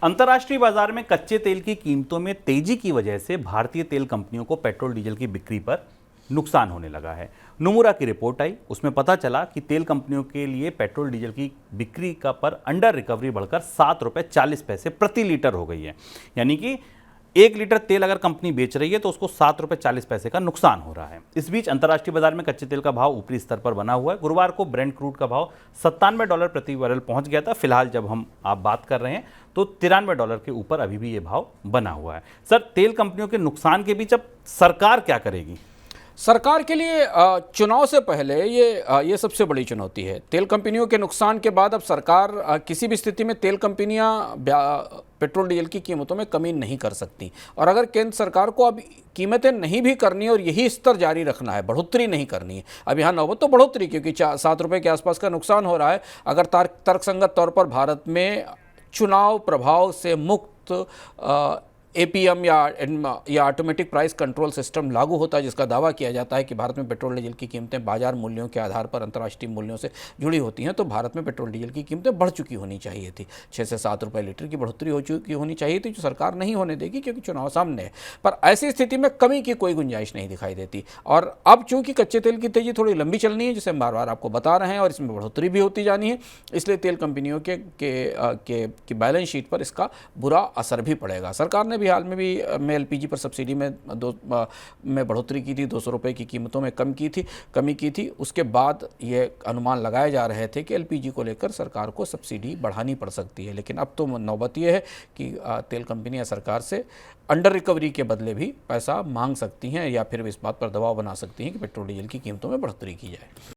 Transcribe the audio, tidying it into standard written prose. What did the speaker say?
अंतर्राष्ट्रीय बाजार में कच्चे तेल की कीमतों में तेजी की वजह से भारतीय तेल कंपनियों को पेट्रोल डीजल की बिक्री पर नुकसान होने लगा है। नोमुरा की रिपोर्ट आई, उसमें पता चला कि तेल कंपनियों के लिए पेट्रोल डीजल की बिक्री का पर अंडर रिकवरी बढ़कर ₹7.40 प्रति लीटर हो गई है। यानी कि 1 लीटर तेल अगर कंपनी बेच रही है तो उसको ₹7.40 का नुकसान हो रहा है। इस बीच अंतर्राष्ट्रीय बाजार में कच्चे तेल का भाव ऊपरी स्तर पर बना हुआ है। गुरुवार को ब्रेंट क्रूड का भाव $97 प्रति बैरल पहुंच गया था। फिलहाल जब आप बात कर रहे हैं तो $93 के ऊपर अभी भी ये भाव बना हुआ है। सर, तेल कंपनियों के नुकसान के बीच अब सरकार क्या करेगी? सरकार के लिए चुनाव से पहले ये सबसे बड़ी चुनौती है। तेल कंपनियों के नुकसान के बाद अब सरकार किसी भी स्थिति में तेल कंपनियां पेट्रोल डीजल की कीमतों में कमी नहीं कर सकती। और अगर केंद्र सरकार को अब कीमतें नहीं भी करनी और यही स्तर जारी रखना है, बढ़ोतरी नहीं करनी है, अब यहाँ नौबत तो बढ़ोतरी, क्योंकि ₹7 के आसपास का नुकसान हो रहा है। अगर तर्कसंगत तौर पर भारत में चुनाव प्रभाव से मुक्त एपीएम या ऑटोमेटिक प्राइस कंट्रोल सिस्टम लागू होता है, जिसका दावा किया जाता है कि भारत में पेट्रोल डीजल की कीमतें बाजार मूल्यों के आधार पर अंतर्राष्ट्रीय मूल्यों से जुड़ी होती हैं, तो भारत में पेट्रोल डीजल की कीमतें बढ़ चुकी होनी चाहिए थी। 6 से 7 रुपये लीटर की बढ़ोतरी हो चुकी होनी चाहिए थी, जो सरकार नहीं होने देगी क्योंकि चुनाव सामने है। पर ऐसी स्थिति में कमी की कोई गुंजाइश नहीं दिखाई देती। और अब चूंकि कच्चे तेल की तेजी थोड़ी लंबी चलनी है, जिसे हम बार बार आपको बता रहे हैं, और इसमें बढ़ोतरी भी होती जानी है, इसलिए तेल कंपनियों के बैलेंस शीट पर इसका बुरा असर भी पड़ेगा। सरकार ने भी हाल में भी एलपीजी पर सब्सिडी में बढ़ोतरी की थी, ₹200 की कीमतों में कमी की थी। उसके बाद ये अनुमान लगाए जा रहे थे कि एलपीजी को लेकर सरकार को सब्सिडी बढ़ानी पड़ सकती है। लेकिन अब तो नौबत ये है कि तेल कंपनियां सरकार से अंडर रिकवरी के बदले भी पैसा मांग सकती हैं, या फिर इस बात पर दबाव बना सकती हैं कि पेट्रोल डीजल की कीमतों में बढ़ोतरी की जाए।